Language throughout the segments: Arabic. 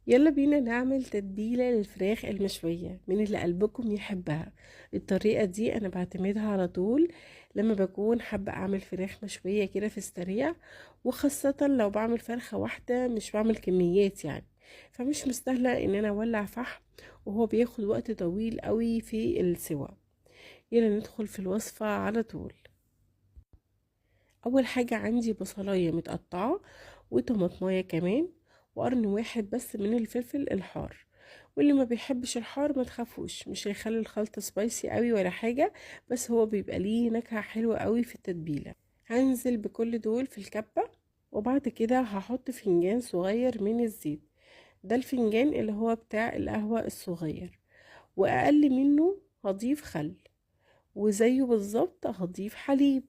يلا بينا نعمل تتبيلة للفراخ المشوية من اللي قلبكم يحبها. الطريقة دي أنا بعتمدها على طول لما بكون حابة أعمل فراخ مشوية كده في السريع، وخاصة لو بعمل فرخة واحدة مش بعمل كميات يعني، فمش مستاهلة إن أنا أولع فحم وهو بياخد وقت طويل قوي في السوا. يلا ندخل في الوصفة على طول. أول حاجة عندي بصلاية متقطعة وطماطماية كمان وقرن واحد بس من الفلفل الحار. واللي ما بيحبش الحار ما تخافوش، مش هيخلي الخلطة سبايسي قوي ولا حاجة، بس هو بيبقى ليه نكهة حلوة قوي في التتبيلة. هنزل بكل دول في الكبة، وبعد كده هحط فنجان صغير من الزيت. ده الفنجان اللي هو بتاع القهوة الصغير، وأقل منه هضيف خل، وزيه بالظبط هضيف حليب.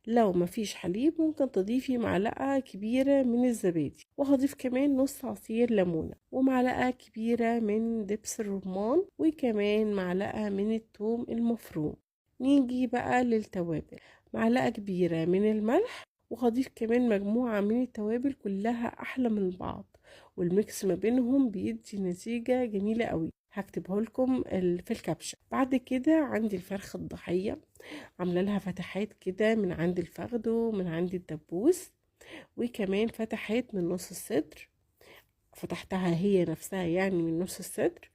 لو مفيش حليب ممكن تضيفي معلقة كبيرة من الزبادي، وهضيف كمان نص عصير ليمونة ومعلقة كبيرة من دبس الرمان وكمان معلقة من الثوم المفروم. نيجي بقى للتوابل، معلقة كبيرة من الملح، وهضيف كمان مجموعة من التوابل كلها أحلى من بعض، والميكس ما بينهم بيدي نتيجة جميلة قوي. هكتبه لكم في الكابشن. بعد كده عندي الفرخة الضحية، عامله لها فتحات كده من عند الفخذ ومن عند الدبوس، وكمان فتحات من نص الصدر، فتحتها هي نفسها يعني من نص الصدر،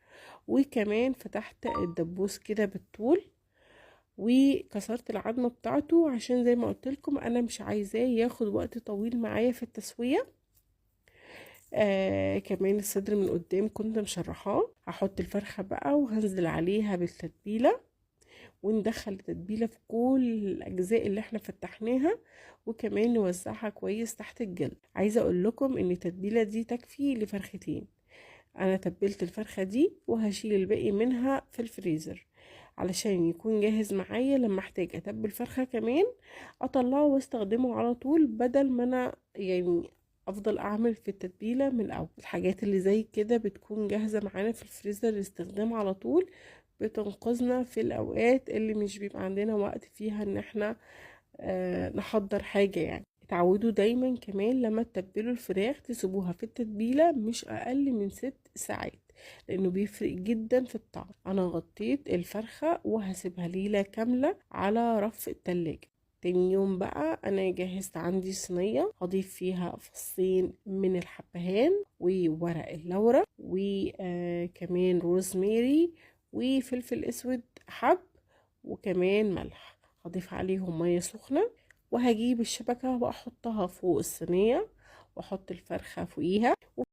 وكمان فتحت الدبوس كده بالطول، وكسرت العظمة بتاعته عشان زي ما قلت لكم انا مش عايزاه ياخد وقت طويل معايا في التسوية. كمان الصدر من قدام كنت مشرحاه. هحط الفرخة بقى وهنزل عليها بالتتبيلة، وندخل التتبيلة في كل الأجزاء اللي احنا فتحناها، وكمان نوزعها كويس تحت الجلد. عايزة اقول لكم ان التتبيلة دي تكفي لفرختين. انا تبلت الفرخة دي وهشيل الباقي منها في الفريزر علشان يكون جاهز معايا لما احتاج اتبل فرخة كمان، اطلعه واستخدمه على طول، بدل ما انا يعني افضل اعمل في التتبيله من الاول. الحاجات اللي زي كده بتكون جاهزه معانا في الفريزر للاستخدام على طول، بتنقذنا في الاوقات اللي مش بيبقى عندنا وقت فيها ان احنا نحضر حاجه يعني. اتعودوا دايما كمان لما تتبلوا الفراخ تسيبوها في التتبيله مش اقل من 6 ساعات، لانه بيفرق جدا في الطعم. انا غطيت الفرخه وهسيبها ليله كامله على رف التلاجة. تاني يوم بقى انا جهزت عندي صينية هضيف فيها فصين من الحبهان وورق اللورة وكمان روزماري وفلفل اسود حب، وكمان ملح. هضيف عليهم مية سخنة، وهجيب الشبكة واحطها فوق الصينية واحط الفرخة فوقيها،